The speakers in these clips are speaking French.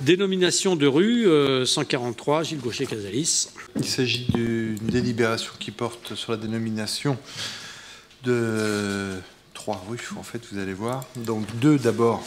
Dénomination de rue 143, Gilles Gaucher-Casalis. Il s'agit d'une délibération qui porte sur la dénomination de 3 rues, en fait, vous allez voir. Donc 2 d'abord,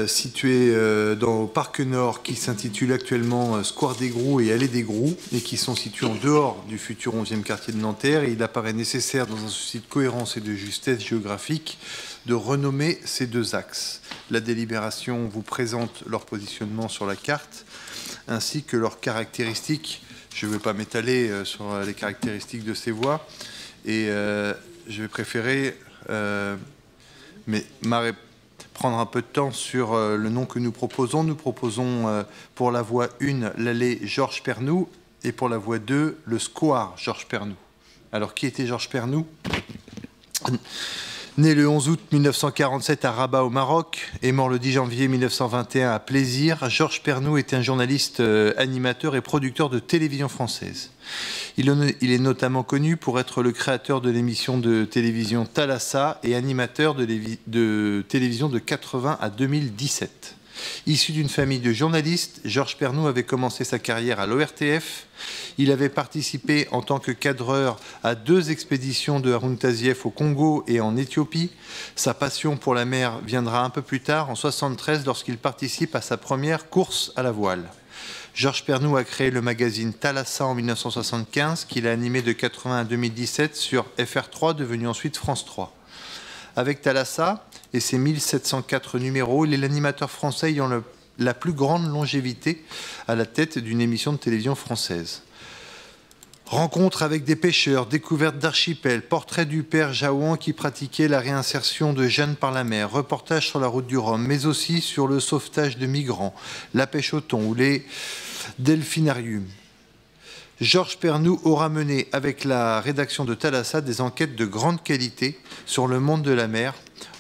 situées au Parc Nord, qui s'intitule actuellement Square des Groux et Allée des Groux, et qui sont situées en dehors du futur 11e quartier de Nanterre. Et il apparaît nécessaire, dans un souci de cohérence et de justesse géographique, de renommer ces 2 axes. La délibération vous présente leur positionnement sur la carte, ainsi que leurs caractéristiques. Je ne vais pas m'étaler sur les caractéristiques de ces voies, et je vais préférer prendre un peu de temps sur le nom que nous proposons. Nous proposons pour la voie 1 l'allée Georges Pernoud, et pour la voie 2 le square Georges Pernoud. Alors, qui était Georges Pernoud ? Né le 11 août 1947 à Rabat au Maroc et mort le 10 janvier 1921 à Plaisir, Georges Pernoud est un journaliste, animateur et producteur de télévision française. Il est notamment connu pour être le créateur de l'émission de télévision Thalassa et animateur de télévision de 80 à 2017. Issu d'une famille de journalistes, Georges Pernoud avait commencé sa carrière à l'ORTF. Il avait participé en tant que cadreur à 2 expéditions de Haroun Tazieff au Congo et en Éthiopie. Sa passion pour la mer viendra un peu plus tard, en 1973, lorsqu'il participe à sa première course à la voile. Georges Pernoud a créé le magazine Thalassa en 1975, qu'il a animé de 80 à 2017 sur FR3, devenu ensuite France 3. Avec Thalassa et ses 1704 numéros, il est l'animateur français ayant la plus grande longévité à la tête d'une émission de télévision française. Rencontres avec des pêcheurs, découvertes d'archipels, portrait du père Jaouan qui pratiquait la réinsertion de jeunes par la mer, reportages sur la route du Rhum, mais aussi sur le sauvetage de migrants, la pêche au thon ou les delphinariums. Georges Pernoud aura mené avec la rédaction de Thalassa des enquêtes de grande qualité sur le monde de la mer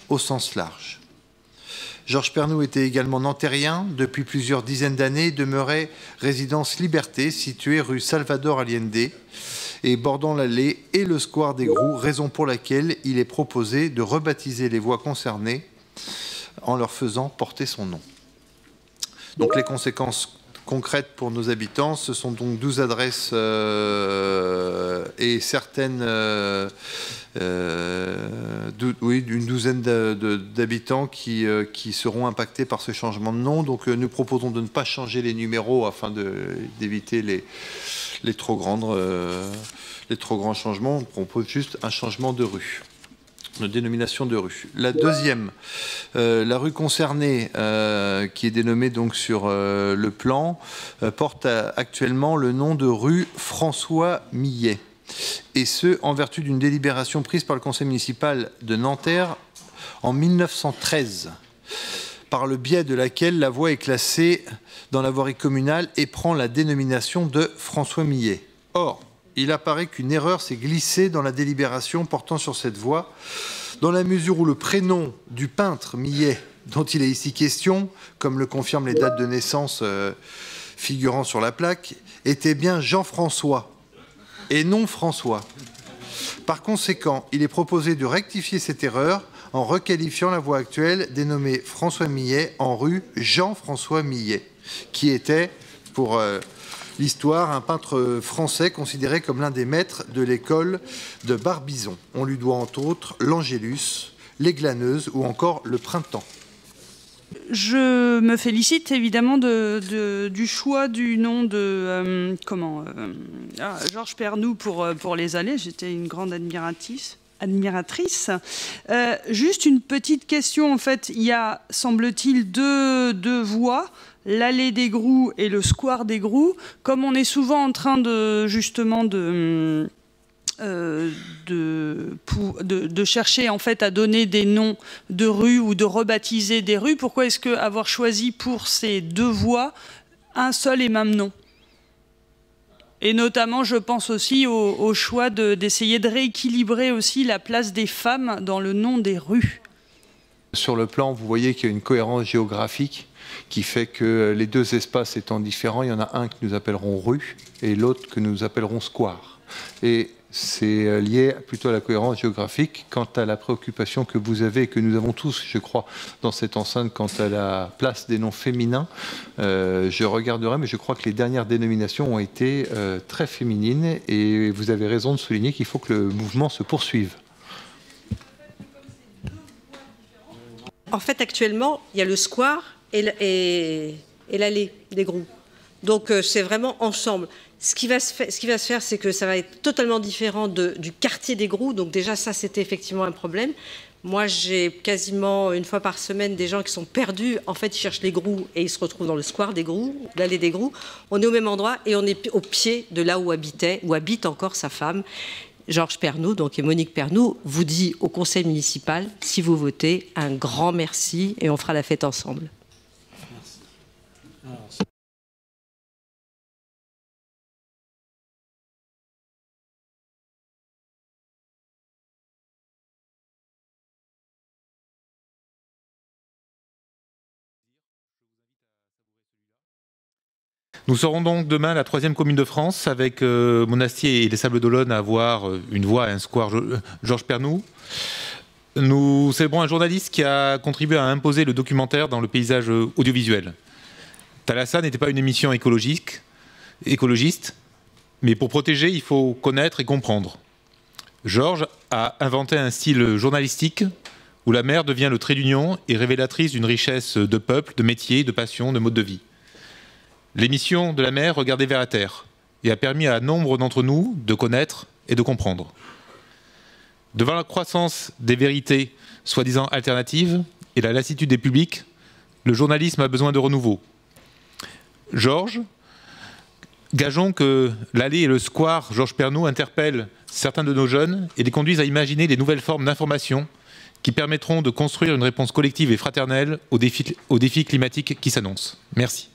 au sens large. Georges Pernoud était également nantérien. Depuis plusieurs dizaines d'années, demeurait résidence Liberté, située rue Salvador Allende, et bordant l'allée et le square des Groux, raison pour laquelle il est proposé de rebaptiser les voies concernées en leur faisant porter son nom. Donc les conséquences concrètes pour nos habitants, ce sont donc 12 adresses et certaines, une douzaine d'habitants qui seront impactés par ce changement de nom. Donc nous proposons de ne pas changer les numéros afin d'éviter les trop grands changements. On propose juste un changement de rue, de dénomination de rue. La deuxième, la rue concernée, qui est dénommée donc sur le plan, porte actuellement le nom de rue François Millet. Et ce, en vertu d'une délibération prise par le conseil municipal de Nanterre en 1913, par le biais de laquelle la voie est classée dans la voirie communale et prend la dénomination de François Millet. Or, il apparaît qu'une erreur s'est glissée dans la délibération portant sur cette voie, dans la mesure où le prénom du peintre Millet, dont il est ici question, comme le confirment les dates de naissance figurant sur la plaque, était bien Jean-François et non François. Par conséquent, il est proposé de rectifier cette erreur en requalifiant la voie actuelle dénommée François Millet en rue Jean-François Millet, qui était, pour l'histoire, un peintre français considéré comme l'un des maîtres de l'école de Barbizon. On lui doit entre autres l'Angélus, les Glaneuses ou encore le Printemps. Je me félicite évidemment du choix du nom de Georges Pernoud pour les allées. J'étais une grande admiratrice. Juste une petite question, en fait, il y a, semble-t-il, deux voies, l'allée des Groux et le square des Groux. Comme on est souvent en train de chercher en fait à donner des noms de rues ou de rebaptiser des rues, pourquoi est-ce que avoir choisi pour ces 2 voies un seul et même nom? Et notamment, je pense aussi au choix d'essayer de rééquilibrer aussi la place des femmes dans le nom des rues. Sur le plan, vous voyez qu'il y a une cohérence géographique qui fait que les 2 espaces étant différents, il y en a un que nous appellerons rue et l'autre que nous appellerons square. Et C'est lié plutôt à la cohérence géographique. Quant à la préoccupation que vous avez et que nous avons tous, je crois, dans cette enceinte, quant à la place des noms féminins, je regarderai, mais je crois que les dernières dénominations ont été très féminines et vous avez raison de souligner qu'il faut que le mouvement se poursuive. En fait, actuellement, il y a le square et l'allée des Groux. Donc, c'est vraiment ensemble. Ce qui va se faire, c'est que ça va être totalement différent du quartier des Groux. Donc déjà, ça, c'était effectivement un problème. Moi, j'ai quasiment une fois par semaine des gens qui sont perdus. En fait, ils cherchent les Groux et ils se retrouvent dans le square des Groux, l'allée des Groux. On est au même endroit et on est au pied de là où habite encore sa femme. Georges Pernoud, donc, et Monique Pernoud, vous dit au conseil municipal, si vous votez, un grand merci et on fera la fête ensemble. Merci. Nous serons donc demain la 3e commune de France avec Monastier et les Sables d'Olonne à avoir une voie à un square Georges Pernoud. Nous célébrons un journaliste qui a contribué à imposer le documentaire dans le paysage audiovisuel. Thalassa n'était pas une émission écologiste, mais pour protéger, il faut connaître et comprendre. Georges a inventé un style journalistique où la mer devient le trait d'union et révélatrice d'une richesse de peuples, de métiers, de passions, de modes de vie. L'émission de la mer regardait vers la terre et a permis à nombre d'entre nous de connaître et de comprendre. Devant la croissance des vérités soi-disant alternatives et la lassitude des publics, le journalisme a besoin de renouveau. Georges, gageons que l'allée et le square Georges Pernoud interpellent certains de nos jeunes et les conduisent à imaginer des nouvelles formes d'information qui permettront de construire une réponse collective et fraternelle aux défis climatiques qui s'annoncent. Merci.